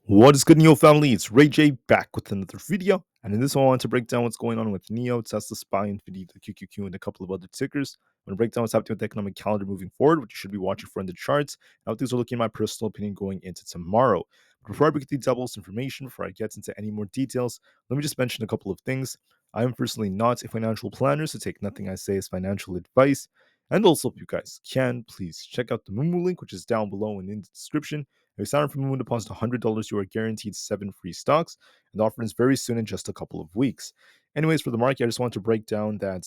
What is good, NIO family? It's Rey-Jay back with another video. And in this one, I want to break down what's going on with NIO, Tesla, SPY, Nvidia, the QQQ, and a couple of other tickers. I'm going to break down what's happening with the economic calendar moving forward, what you should be watching for in the charts, and how things are looking in my personal opinion going into tomorrow. But before I begin to double this information, before I get into any more details, let me just mention a couple of things. I am personally not a financial planner, so take nothing I say as financial advice. And also, if you guys can, please check out the Moomoo link, which is down below and in the description. If you sign up for Moomoo, deposit $100, you are guaranteed 7 free stocks, and the offer is very soon in just a couple of weeks. Anyways, for the market, I just want to break down that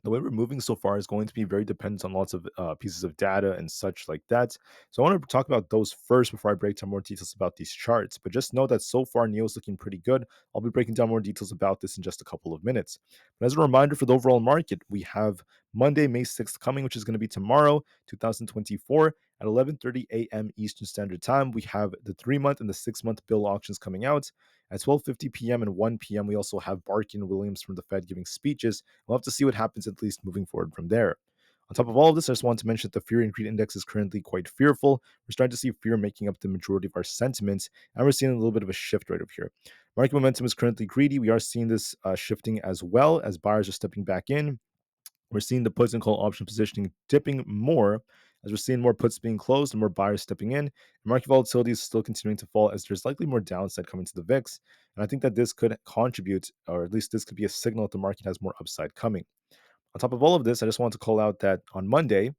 the way we're moving so far is going to be very dependent on lots of pieces of data and such like that. So I want to talk about those first before I break down more details about these charts. But just know that so far NIO is looking pretty good. I'll be breaking down more details about this in just a couple of minutes. But as a reminder for the overall market, we have Monday, May 6th coming, which is going to be tomorrow, 2024 at 11:30 a.m. Eastern Standard Time. We have the 3-month and the 6-month bill auctions coming out. At 12:50 p.m. and 1 p.m., we also have Barkin and Williams from the Fed giving speeches. We'll have to see what happens at least moving forward from there. On top of all of this, I just want to mention that the fear and greed index is currently quite fearful. We're starting to see fear making up the majority of our sentiments, and we're seeing a little bit of a shift right over here. Market momentum is currently greedy. We are seeing this shifting as well as buyers are stepping back in. We're seeing the puts and call option positioning dipping more as we're seeing more puts being closed and more buyers stepping in. Market volatility is still continuing to fall as there's likely more downside coming to the VIX. And I think that this could contribute, or at least this could be a signal that the market has more upside coming. On top of all of this, I just want to call out that on Monday,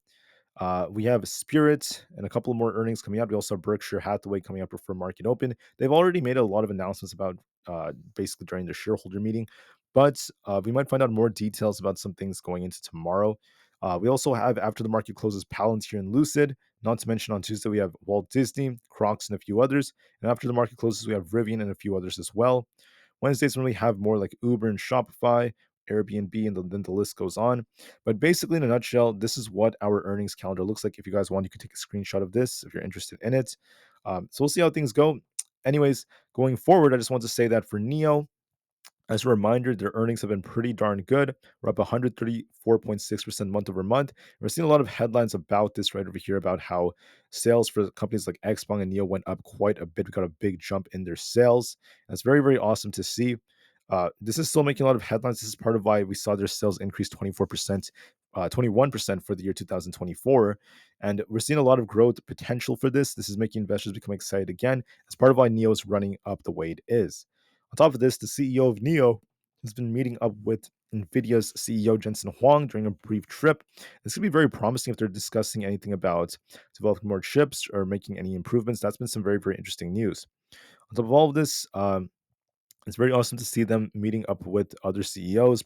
we have Spirit and a couple more earnings coming out. We also have Berkshire Hathaway coming up before market open. They've already made a lot of announcements about basically during the shareholder meeting, but we might find out more details about some things going into tomorrow. We also have, after the market closes, Palantir and Lucid. Not to mention on Tuesday, we have Walt Disney, Crocs, and a few others. And after the market closes, we have Rivian and a few others as well. Wednesdays, when we have more like Uber and Shopify, Airbnb, and then the list goes on. But basically, in a nutshell, this is what our earnings calendar looks like. If you guys want, you can take a screenshot of this if you're interested in it. So we'll see how things go. Anyways, going forward, I just want to say that for NIO, as a reminder, their earnings have been pretty darn good. We're up 134.6% month over month. We're seeing a lot of headlines about this right over here about how sales for companies like Xpeng and NIO went up quite a bit. We got a big jump in their sales. That's very, very awesome to see. This is still making a lot of headlines. This is part of why we saw their sales increase 24%, 21% for the year 2024. And we're seeing a lot of growth potential for this. This is making investors become excited again. That's part of why NIO is running up the way it is. On top of this, the CEO of NIO has been meeting up with Nvidia's CEO Jensen Huang during a brief trip. This could be very promising if they're discussing anything about developing more chips or making any improvements. That's been some very, very interesting news. On top of all of this, it's very awesome to see them meeting up with other CEOs,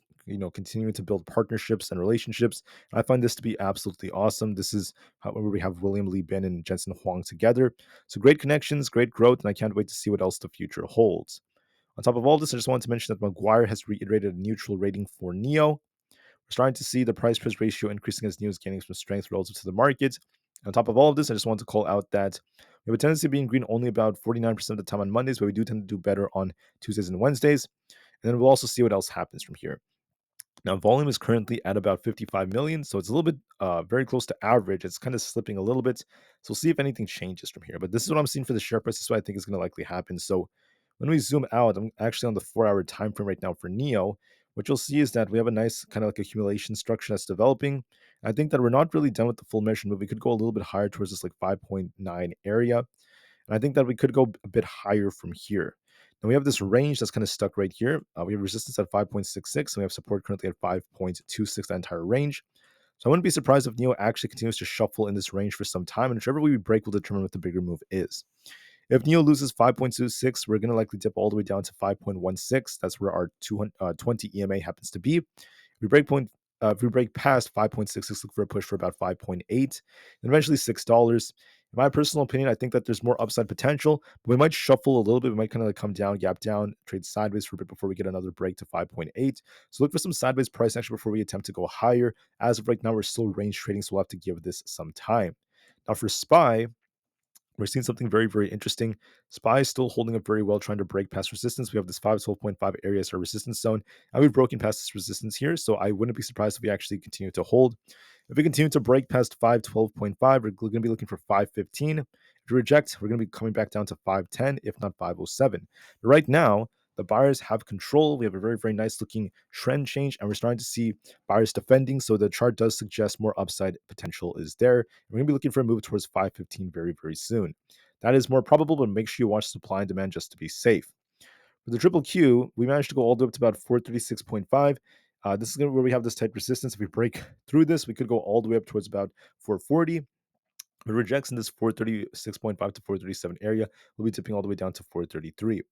continuing to build partnerships and relationships. And I find this to be absolutely awesome. This is how we have William Li Bin and Jensen Huang together. So great connections, great growth, and I can't wait to see what else the future holds. On top of all this, I just wanted to mention that Maguire has reiterated a neutral rating for NIO. We're starting to see the price-price ratio increasing as NIO is gaining some strength relative to the market. On top of all of this, I just want to call out that we have a tendency of being green only about 49% of the time on Mondays, but we do tend to do better on Tuesdays and Wednesdays. And then we'll also see what else happens from here. Now, volume is currently at about 55 million, so it's a little bit very close to average. It's kind of slipping a little bit. So we'll see if anything changes from here. But this is what I'm seeing for the share price. This is what I think is going to likely happen. So when we zoom out, I'm actually on the 4-hour time frame right now for NIO. What you'll see is that we have a nice kind of like accumulation structure that's developing. I think that we're not really done with the full measurement, but we could go a little bit higher towards this like 5.9 area. And I think that we could go a bit higher from here. Now we have this range that's kind of stuck right here. We have resistance at 5.66, and we have support currently at 5.26, that entire range. So I wouldn't be surprised if NIO actually continues to shuffle in this range for some time, and whichever way we break will determine what the bigger move is. If NIO loses 5.26, we're going to likely dip all the way down to 5.16. That's where our 20 EMA happens to be. If we break past 5.66, look for a push for about 5.8, and eventually $6. In my personal opinion, I think that there's more upside potential, but we might shuffle a little bit. We might kind of like come down, gap down, trade sideways for a bit before we get another break to 5.8. So look for some sideways price action before we attempt to go higher. As of right now, we're still range trading, so we'll have to give this some time. Now for SPY, we're seeing something very, very interesting. SPY is still holding up very well, trying to break past resistance. We have this 512.5 area as our resistance zone, and we've broken past this resistance here, so I wouldn't be surprised if we actually continue to hold. If we continue to break past 512.5, we're going to be looking for 515. If If you reject, we're going to be coming back down to 510, if not 507. But right now, the buyers have control. We have a very, very nice looking trend change, and we're starting to see buyers defending. So the chart does suggest more upside potential is there. We're going to be looking for a move towards 515 very, very soon. That is more probable, but make sure you watch supply and demand just to be safe. For the triple Q, we managed to go all the way up to about 436.5. This is where we have this tight resistance. If we break through this, we could go all the way up towards about 440. But rejects in this 436.5 to 437 area will be tipping all the way down to 433. In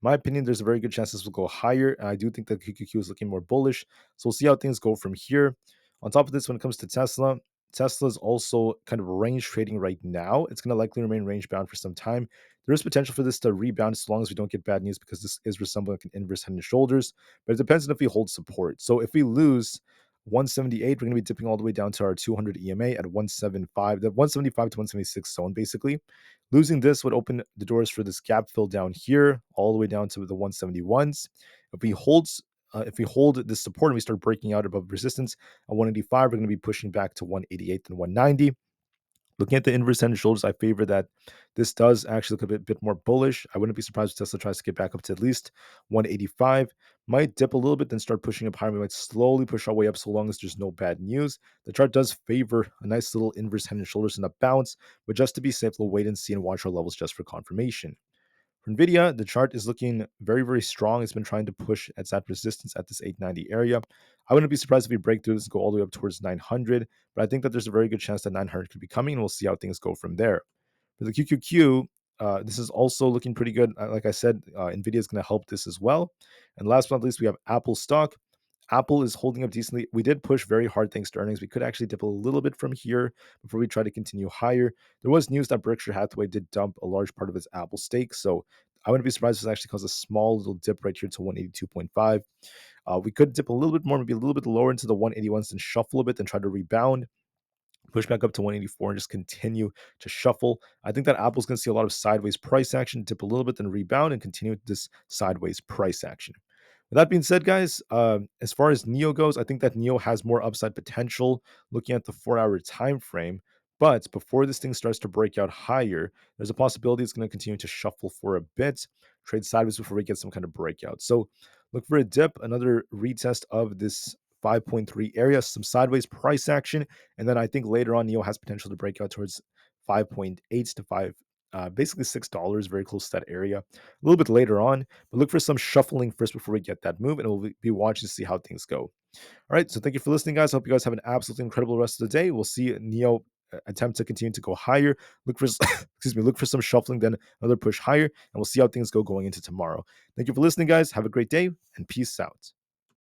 my opinion, there's a very good chance this will go higher. I do think that QQQ is looking more bullish. So we'll see how things go from here. On top of this, when it comes to Tesla, Tesla is also kind of range trading right now. It's going to likely remain range bound for some time. There is potential for this to rebound as long as we don't get bad news, because this is resembling an inverse head and shoulders. But it depends on if we hold support. So if we lose 178, we're going to be dipping all the way down to our 200 EMA at 175, the 175 to 176 zone, basically. Losing this would open the doors for this gap fill down here, all the way down to the 171s. If we hold this support and we start breaking out above resistance at 185, we're going to be pushing back to 188 and 190. Looking at the inverse head and shoulders, I favor that this does actually look a bit more bullish. I wouldn't be surprised if Tesla tries to get back up to at least 185. Might dip a little bit, then start pushing up higher. We might slowly push our way up so long as there's no bad news. The chart does favor a nice little inverse head and shoulders and a bounce, but just to be safe, we'll wait and see and watch our levels just for confirmation. For Nvidia, the chart is looking very, very strong. It's been trying to push at that resistance at this 890 area. I wouldn't be surprised if we break through this and go all the way up towards 900, but I think that there's a very good chance that 900 could be coming, and we'll see how things go from there. For the QQQ, this is also looking pretty good. Like I said, Nvidia is going to help this as well. And last but not least, we have Aapl stock. Aapl is holding up decently. We did push very hard thanks to earnings. We could actually dip a little bit from here before we try to continue higher. There was news that Berkshire Hathaway did dump a large part of its Aapl stake, so I wouldn't be surprised if this actually caused a small little dip right here to 182.5. We could dip a little bit more, maybe a little bit lower into the 181s and shuffle a bit, then try to rebound, push back up to 184 and just continue to shuffle. I think that Apple's going to see a lot of sideways price action, dip a little bit, then rebound and continue this sideways price action. With that being said, guys, as far as NIO goes, I think that NIO has more upside potential looking at the 4-hour time frame. But before this thing starts to break out higher, there's a possibility it's going to continue to shuffle for a bit, trade sideways before we get some kind of breakout. So look for a dip, another retest of this 5.3 area, some sideways price action, and then I think later on NIO has potential to break out towards 5.8 to 5, basically $6, very close to that area. A little bit later on, but look for some shuffling first before we get that move, and we'll be watching to see how things go. All right, so thank you for listening, guys. I hope you guys have an absolutely incredible rest of the day. We'll see NIO attempt to continue to go higher. Look for look for some shuffling, then another push higher, and we'll see how things go going into tomorrow. Thank you for listening, guys. Have a great day, and peace out.